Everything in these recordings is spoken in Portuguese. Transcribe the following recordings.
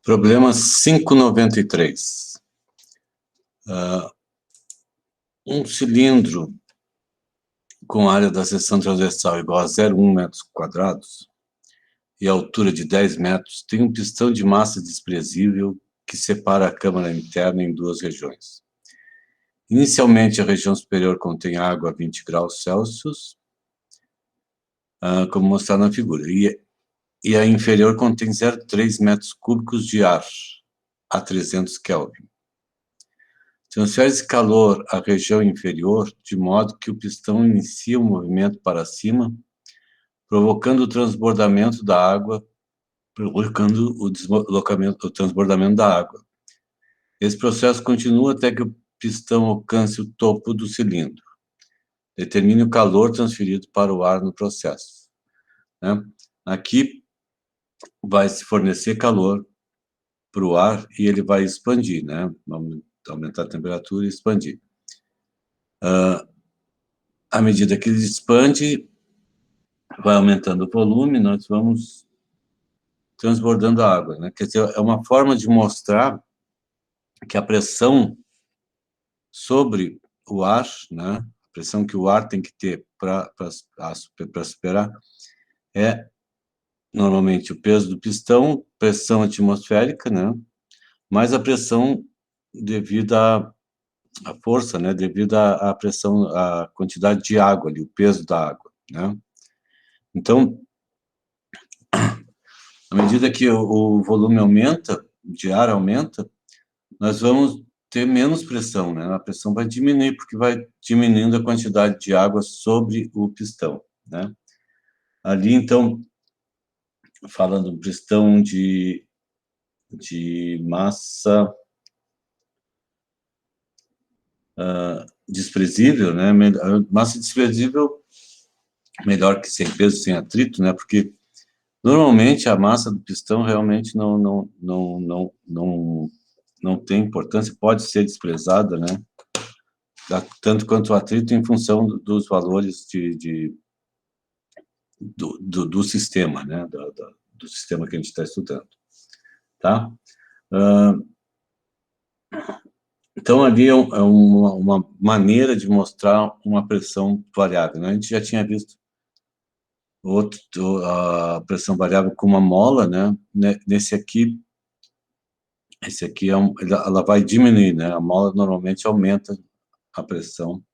Problema 593. Um cilindro com área da seção transversal igual a 0,1 metros quadrados e altura de 10 metros tem um pistão de massa desprezível que separa a câmara interna em duas regiões. Inicialmente, a região superior contém água a 20 graus Celsius, como mostrado na figura, e a inferior contém 0,3 metros cúbicos de ar a 300 Kelvin. Transfere-se calor à região inferior, de modo que o pistão inicia o movimento para cima, provocando o transbordamento da água, provocando o transbordamento da água. Esse processo continua até que o pistão alcance o topo do cilindro. Determine o calor transferido para o ar no processo, né? Aqui vai se fornecer calor para o ar e ele vai expandir, né? Aumentar a temperatura e expandir. À medida que ele expande, vai aumentando o volume, nós vamos transbordando a água, né? Quer dizer, é uma forma de mostrar que a pressão sobre o ar, né? A pressão que o ar tem que ter para superar é normalmente o peso do pistão, pressão atmosférica, né? Mais a pressão devido à força, né? Devido à pressão, à quantidade de água ali, o peso da água, né? Então, à medida que o volume aumenta, de ar aumenta, nós vamos ter menos pressão, né? A pressão vai diminuir, porque vai diminuindo a quantidade de água sobre o pistão, né? Ali, então, falando do pistão de massa desprezível, né? Massa desprezível, melhor que sem peso, sem atrito, né? Porque normalmente a massa do pistão realmente não tem importância, pode ser desprezada, né? Tanto quanto o atrito em função dos valores do sistema, né? Do sistema que a gente está estudando, tá? Então, ali é uma maneira de mostrar uma pressão variável, né? A gente já tinha visto a pressão variável com uma mola, né? Esse aqui ela vai diminuir, né? A mola normalmente aumenta a pressão,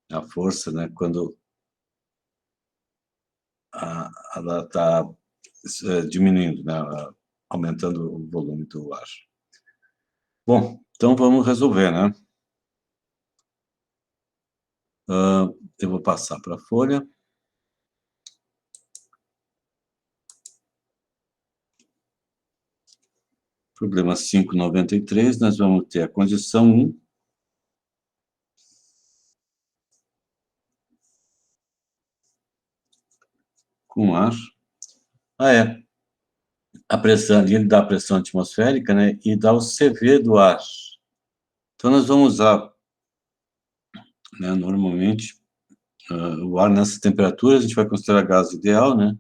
a força, né? Quando ela está diminuindo, né? Aumentando o volume do ar. Bom, então vamos resolver, né? Eu vou passar para a folha. Problema 593, nós vamos ter a condição 1. Com ar. A pressão ali, ele dá a pressão atmosférica, né? E dá o CV do ar. Então, nós vamos usar, né, normalmente, o ar nessas temperaturas, a gente vai considerar gás ideal, né?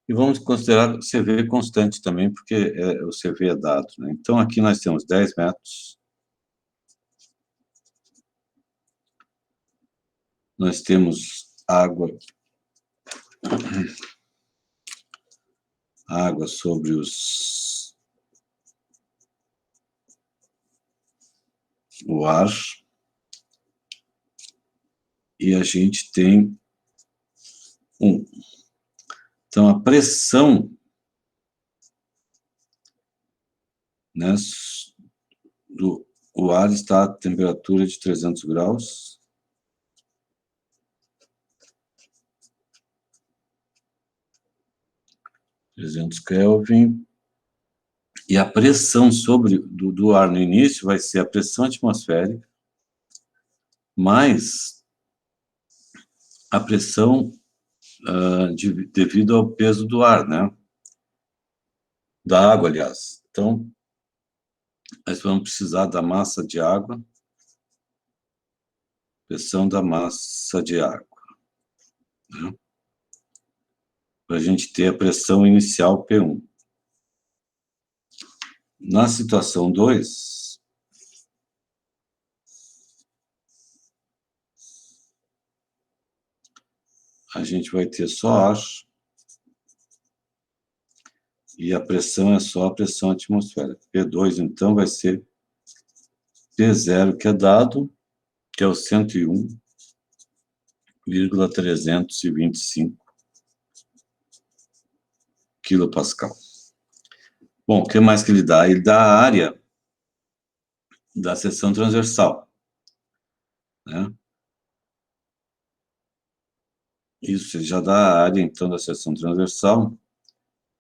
E vamos considerar o CV constante também, porque o CV é dado, né? Então, aqui nós temos 10 metros. Nós temos água sobre o ar. E a gente tem então, a pressão, né, o ar está a temperatura de 300 graus. Kelvin. E a pressão do ar no início vai ser a pressão atmosférica mais a pressão devido ao peso do ar, né? Da água, aliás. Então, nós vamos precisar da massa de água, pressão da massa de água, né? Para a gente ter a pressão inicial P1. Na situação 2, a gente vai ter só ar, e a pressão é só a pressão atmosférica. P2, então, vai ser P0, que é dado, que é o 101,325 quilopascal. Bom, o que mais que ele dá? Ele dá a área da seção transversal, né? Isso, ele já dá a área, então, da seção transversal,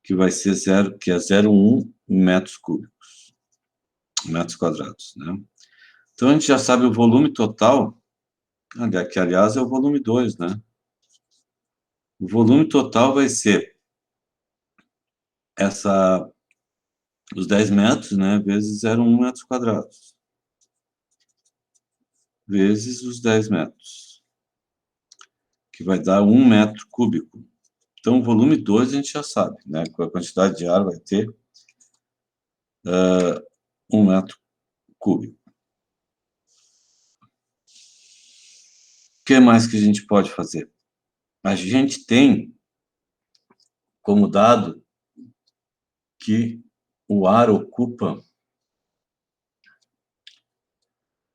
que vai ser 0,01 metros cúbicos, metros quadrados, né? Então, a gente já sabe o volume total, que, aliás, é o volume 2, né? O volume total vai ser os 10 metros, né, vezes 0,1 metros quadrados, vezes os 10 metros, que vai dar 1 metro cúbico. Então, o volume 2 a gente já sabe, né? Com a quantidade de ar vai ter 1 metro cúbico. O que mais que a gente pode fazer? A gente tem como dado que o ar ocupa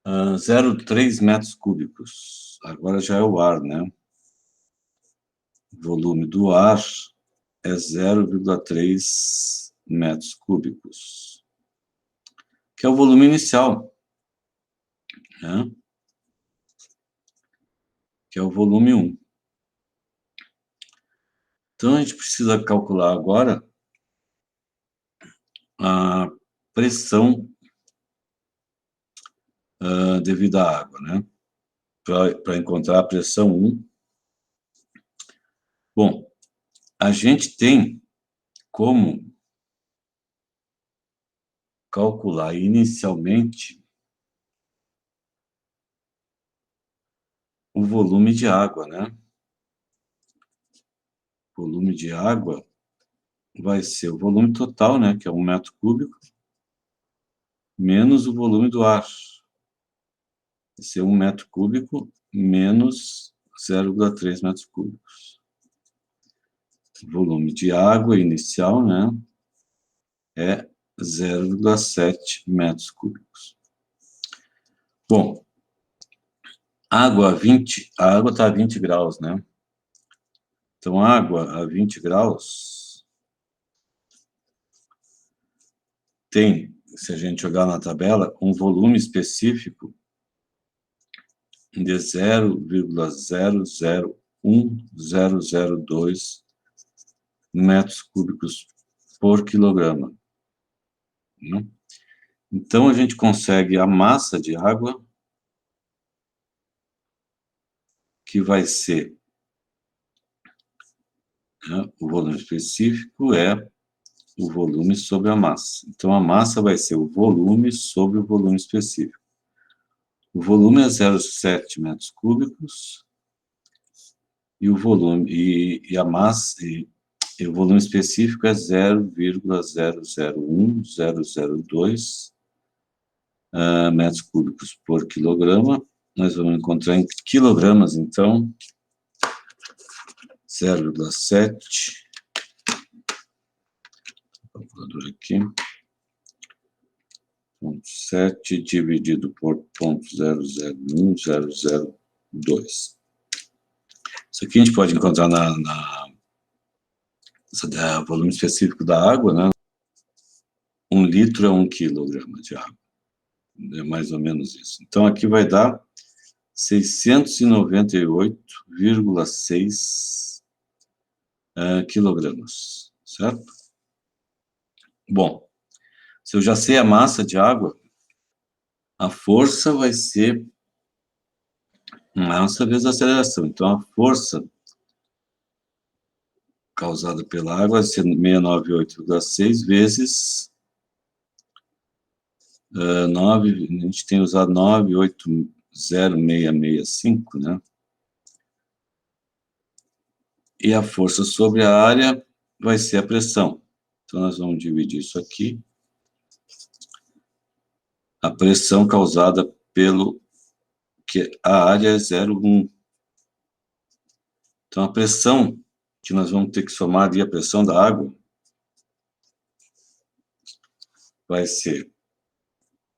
0,3 metros cúbicos. Agora já é o ar, né? O volume do ar é 0,3 metros cúbicos, que é o volume inicial, né? Que é o volume 1. Então, a gente precisa calcular agora a pressão devido à água, né? Para encontrar a pressão 1. Bom, a gente tem como calcular inicialmente o volume de água, né? O volume de água vai ser o volume total, né? Que é 1 metro cúbico, menos o volume do ar. Vai ser 1 metro cúbico menos 0,3 metros cúbicos. O volume de água inicial, né? É 0,7 metros cúbicos. Bom, a água está a 20 graus, né? Então, água a 20 graus tem, se a gente jogar na tabela, um volume específico de 0,001002 metros cúbicos por quilograma, né? Então, a gente consegue a massa de água, que vai ser, né, o volume específico é o volume sobre a massa. Então, a massa vai ser o volume sobre o volume específico. O volume é 0,7 metros cúbicos, e o volume, e a massa, e o volume específico é 0,001002 metros cúbicos por quilograma. Nós vamos encontrar em quilogramas, então, 0,7, calculadora aqui, 0,7 dividido por 0,001002. Isso aqui a gente pode encontrar volume específico da água, né? 1 litro é 1 quilograma de água. É mais ou menos isso. Então, aqui vai dar 698,6 quilogramas, certo? Bom, se eu já sei a massa de água, a força vai ser massa vezes a aceleração. Então, a força causada pela água vai ser 698,6 vezes 9, a gente tem usado 980,665, né? E a força sobre a área vai ser a pressão. Então, nós vamos dividir isso aqui a pressão causada pelo que a área é 0,1. Então, a pressão que nós vamos ter que somar ali, a pressão da água, vai ser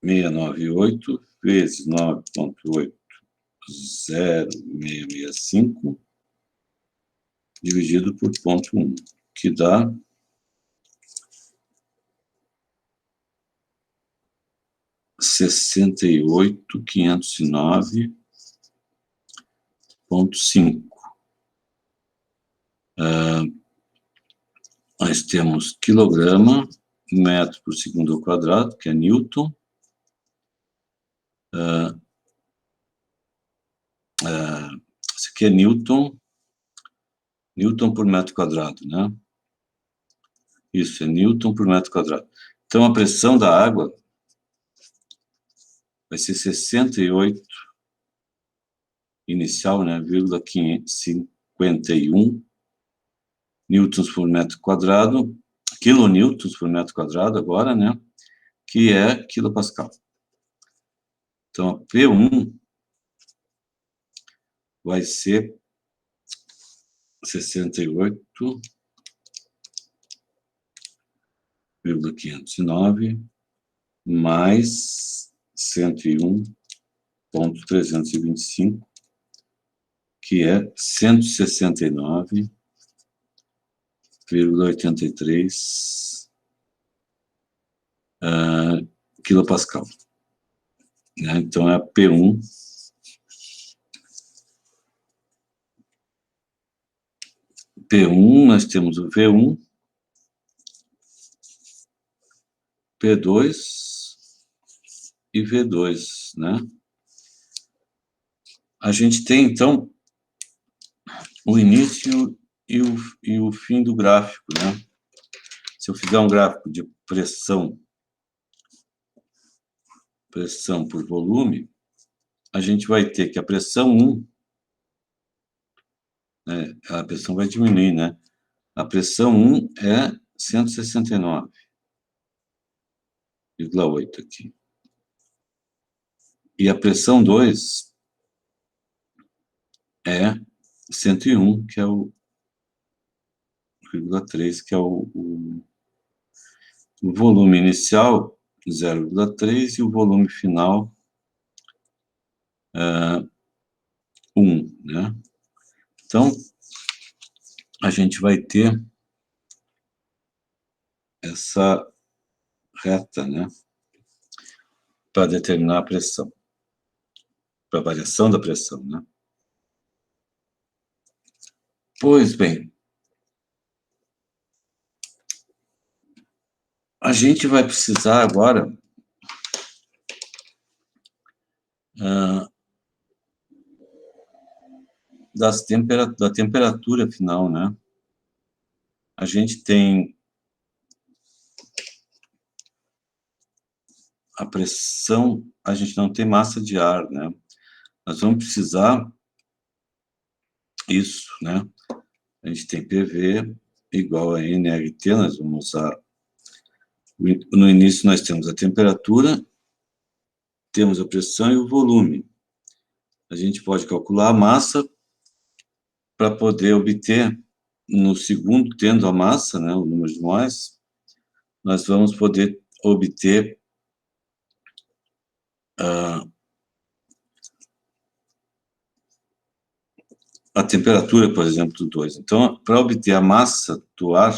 698 vezes 9,8065 dividido por 0,1, que dá 68.509,5. Nós temos quilograma, metro por segundo ao quadrado, que é Newton. Isso aqui é Newton por metro quadrado, né? Isso, é Newton por metro quadrado. Então, a pressão da água vai ser 68, inicial, né, 0,51 newtons por metro quadrado, quilonewtons por metro quadrado agora, né, que é quilopascal. Então, a P1 vai ser 68,509 mais 101,325, que é 169,83 quilopascal. Né? Então, é a P1. P1, nós temos o V1, P2 e V2, né? A gente tem, então, o início e o fim do gráfico, né? Se eu fizer um gráfico de pressão por volume, a gente vai ter que a pressão 1, né, a pressão vai diminuir, né? A pressão 1 é 169,8 aqui. E a pressão 2 é 101, que é o 0,3, que é o volume inicial, 0,3, e o volume final, 1, né? Então, a gente vai ter essa reta, né, para determinar a pressão, para a variação da pressão, né? Pois bem, a gente vai precisar agora da temperatura final, né? A gente tem a pressão, a gente não tem massa de ar, né? Nós vamos precisar isso, né? A gente tem PV igual a nRT, nós vamos usar. No início nós temos a temperatura, temos a pressão e o volume. A gente pode calcular a massa para poder obter, no segundo, tendo a massa, né, o número de mols, nós vamos poder obter a temperatura, por exemplo, do 2. Então, para obter a massa do ar,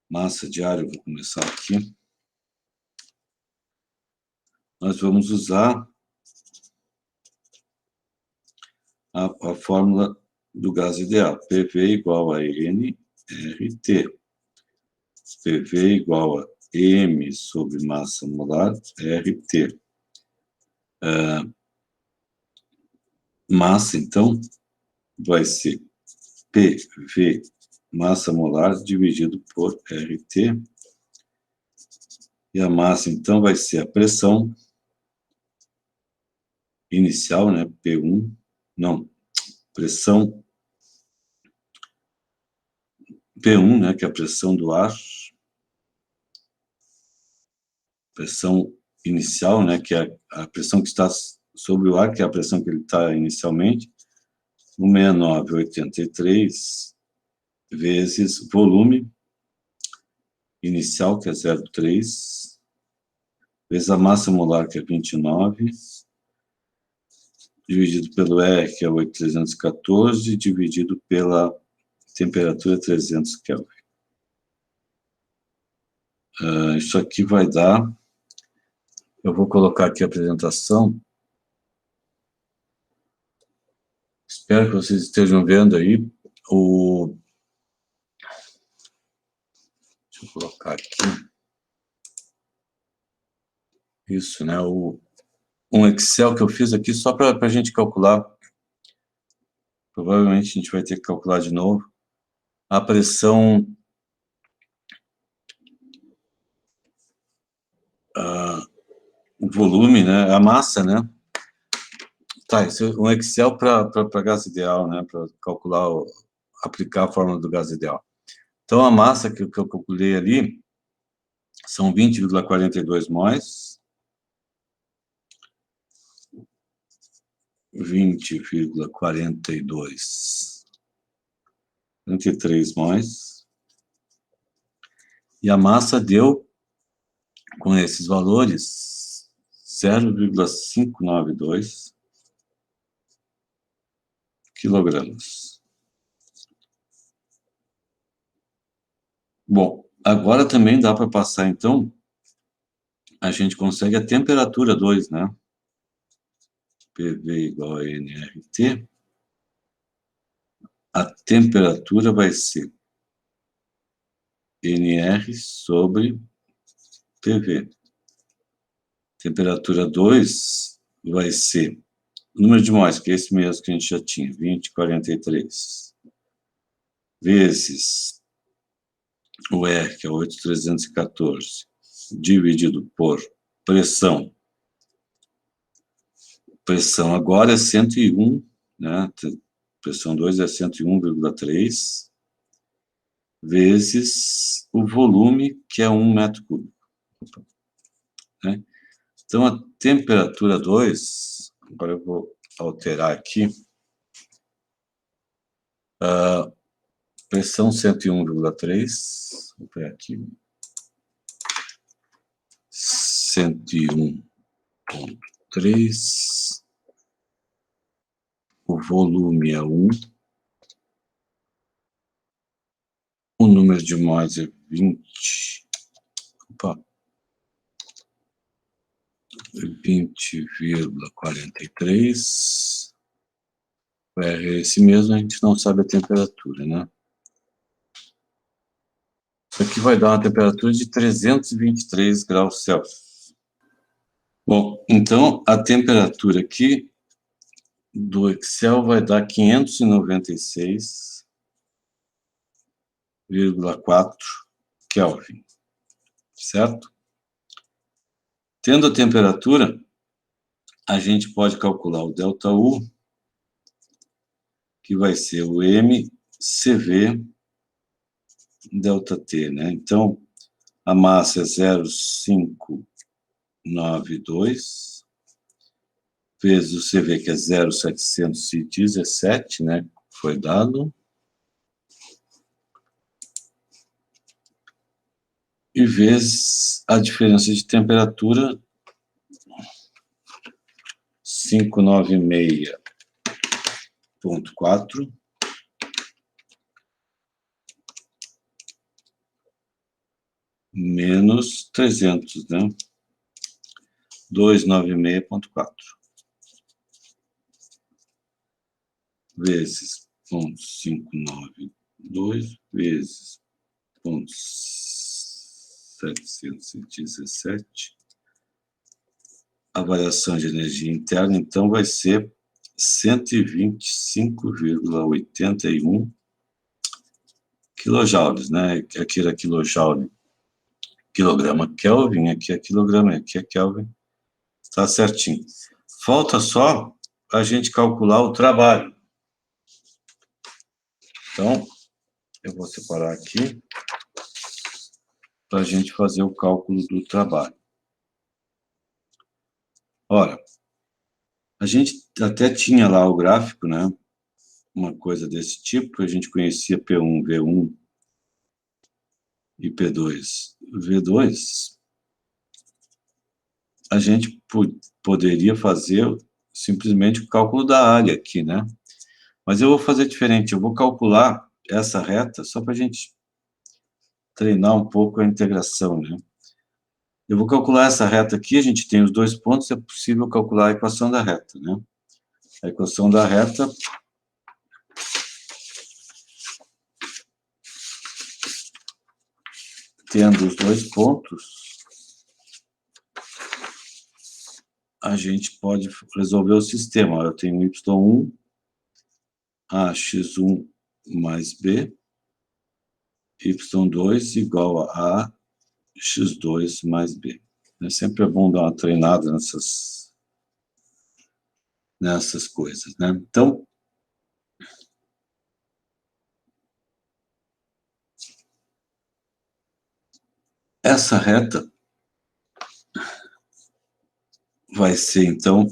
massa de ar, eu vou começar aqui, nós vamos usar a fórmula do gás ideal, PV igual a nRT. PV igual a M sobre massa molar, RT. Massa, então, vai ser PV, massa molar, dividido por RT. E a massa, então, vai ser a pressão inicial, né, P1, não, pressão P1, né, que é a pressão do ar, pressão inicial, né, que é a pressão que está sobre o ar, que é a pressão que ele está inicialmente, 169,83 vezes volume inicial, que é 0,3, vezes a massa molar, que é 29, dividido pelo R, que é 8.314, dividido pela temperatura 300 Kelvin. Isso aqui vai dar... Eu vou colocar aqui a apresentação. Espero que vocês estejam vendo aí. Deixa eu colocar aqui. Isso, né? Um Excel que eu fiz aqui só para a gente calcular. Provavelmente a gente vai ter que calcular de novo a pressão... o volume, né? A massa, né? Tá, isso é um Excel para gás ideal, né? Para calcular, aplicar a fórmula do gás ideal. Então, a massa que eu calculei ali são 20,42 móis. 43 móis. E a massa deu, com esses valores, 0,592 quilogramas. Bom, agora também dá para passar, então, a gente consegue a temperatura 2, né? PV igual a nRT. A temperatura vai ser nR sobre PV. Temperatura 2 vai ser o número de móis, que é esse mesmo que a gente já tinha, 20,43, vezes o R, que é 8.314, dividido por pressão. Pressão agora é 101, né? Pressão 2 é 101,3, vezes o volume, que é 1 metro cúbico. Né? Então, a temperatura 2, agora eu vou alterar aqui, pressão 101,3, vou pegar aqui, 101,3, o volume é 1, o número de móis é 20,43, o R é esse mesmo, a gente não sabe a temperatura, né? Isso aqui vai dar uma temperatura de 323 graus Celsius. Bom, então a temperatura aqui do Excel vai dar 596,4 Kelvin, certo? Tendo a temperatura, a gente pode calcular o ΔU, que vai ser o mCv ΔT, né? Então, a massa é 0,592, vezes o CV, que é 0,717, né? Foi dado. E vezes a diferença de temperatura, 596,4, menos 300, né? 296,4 vezes 0,592 vezes 0,717. A variação de energia interna, então, vai ser 125,81 quilojoules, né? Aqui era quilojoule, quilograma Kelvin, aqui é quilograma, aqui é Kelvin. Tá certinho. Falta só a gente calcular o trabalho. Então, eu vou separar aqui para a gente fazer o cálculo do trabalho. Ora, a gente até tinha lá o gráfico, né? Uma coisa desse tipo, a gente conhecia P1, V1 e P2, V2. A gente poderia fazer simplesmente o cálculo da área aqui, né? Mas eu vou fazer diferente, eu vou calcular essa reta só para a gente treinar um pouco a integração, né? Eu vou calcular essa reta aqui, a gente tem os dois pontos, é possível calcular a equação da reta, né? A equação da reta tendo os dois pontos, a gente pode resolver o sistema. Eu tenho y1, ax1 mais b, y2 igual a x2 mais b. É sempre bom dar uma treinada nessas coisas, né? Então, essa reta vai ser, então,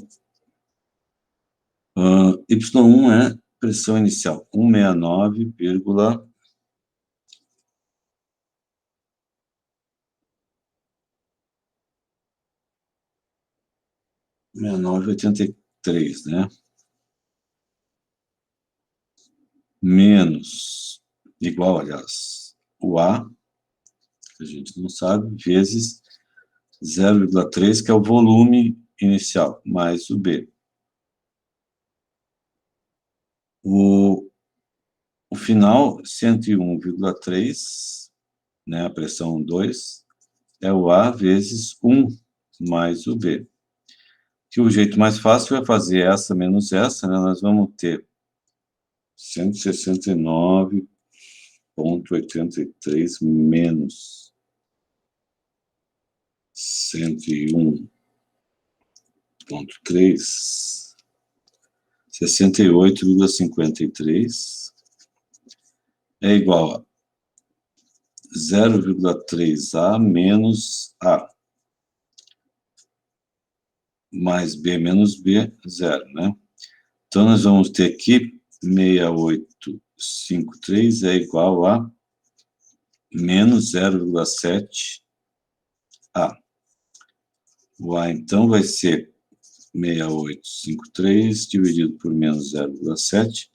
y1 é pressão inicial, 169,6983, né? Menos, igual, aliás, o A, que a gente não sabe, vezes 0,3, que é o volume inicial, mais o B. O final, 101,3, né, a pressão 2, é o A vezes 1 mais o B. Que o jeito mais fácil é fazer essa menos essa, né, nós vamos ter 169,83 menos 101,3, 68,53 é igual a 0,3A menos A, mais B menos B, zero, né? Então, nós vamos ter aqui 6853 é igual a menos 0,7A. O A, então, vai ser 6853 dividido por menos 0,7.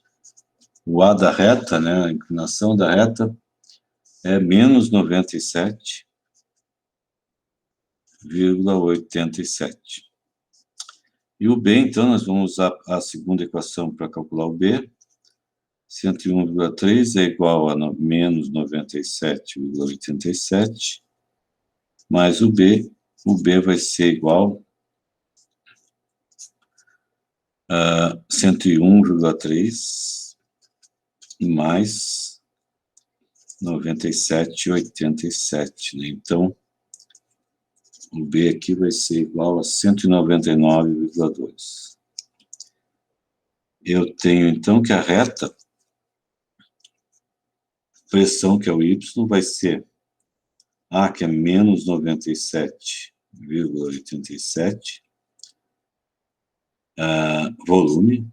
O A da reta, né, a inclinação da reta, é menos 97,87. E o B, então, nós vamos usar a segunda equação para calcular o B. 101,3 é igual a menos 97,87, mais o B vai ser igual a 101,3 mais 97,87, né? Então, o B aqui vai ser igual a 199,2. Eu tenho, então, que a reta, pressão, que é o Y, vai ser A, que é menos 97,87, volume,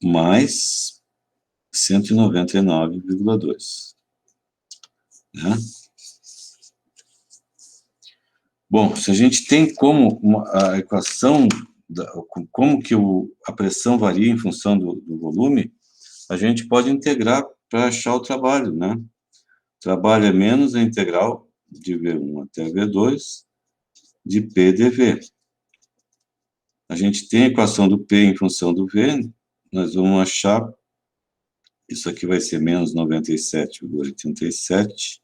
mais 199,2. Né? Bom, se a gente tem como a equação, como que a pressão varia em função do volume, a gente pode integrar para achar o trabalho, né? O trabalho é menos a integral de V1 até V2 de P dV. A gente tem a equação do P em função do V, nós vamos achar, isso aqui vai ser menos 97,87,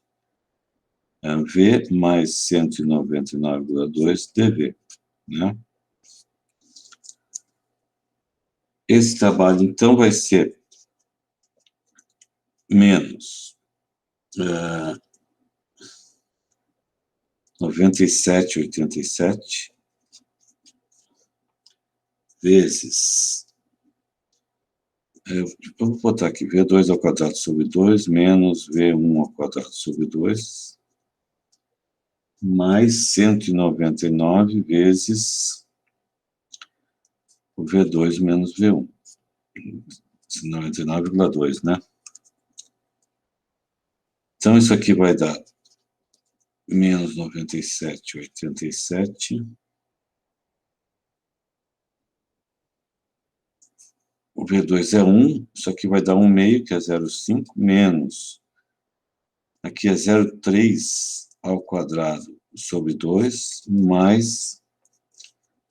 V mais 199,2 dV, né? Esse trabalho, então, vai ser menos 97,87 vezes, eu vou botar aqui, V2 ao quadrado sobre 2 menos V1 ao quadrado sobre 2, mais 199 vezes o V2 menos V1. 99,2, né? Então, isso aqui vai dar menos 97,87. O V2 é 1, isso aqui vai dar 1,5, que é 0,5, menos, aqui é 0,3 ao quadrado sobre 2, mais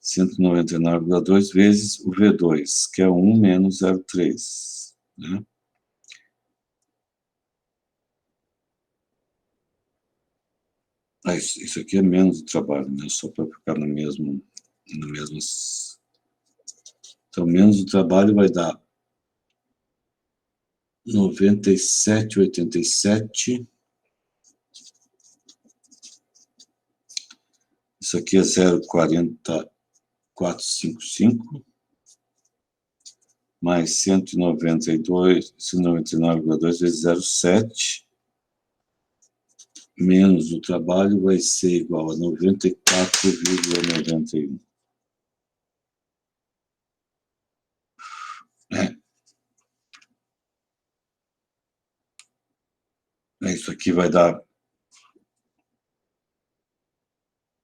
199,2 vezes o V2, que é 1 menos 0,3, né? Isso aqui é menos o trabalho, né? Só para ficar no mesmo... Então, menos o trabalho vai dar 97,87. Isso aqui é 0,4455. Mais 199,2 vezes 0,7. Menos o trabalho vai ser igual a 94,91. Isso aqui vai dar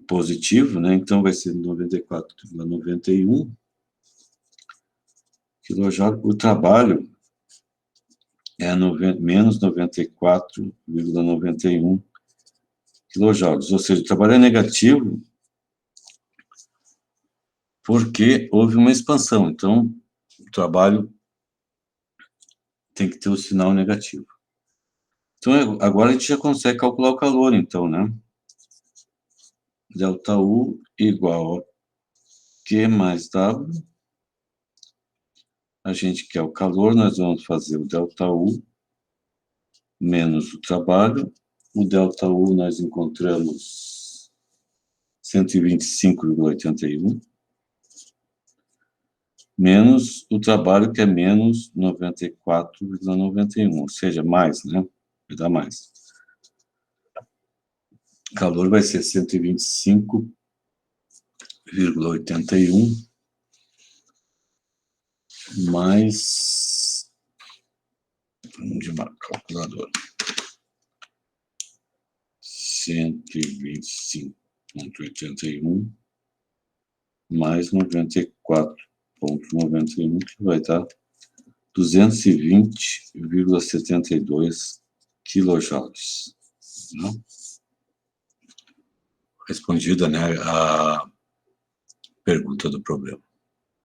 positivo, né? Então vai ser 94,91 kJ. O trabalho é menos 94,91 kJ. Ou seja, o trabalho é negativo porque houve uma expansão. Então, o trabalho tem que ter o sinal negativo. Então, agora a gente já consegue calcular o calor, então, né? ΔU igual a Q mais W. A gente quer o calor, nós vamos fazer o ΔU menos o trabalho. O ΔU nós encontramos 125,81. Menos o trabalho, que é menos 94,91. Ou seja, mais, né? Vai dar mais. O calor vai ser 125,81 mais, vamos de uma calculadora, 125,81 mais 94,91, que vai dar 220,72 quilojoules. Né? Respondida, né, a pergunta do problema.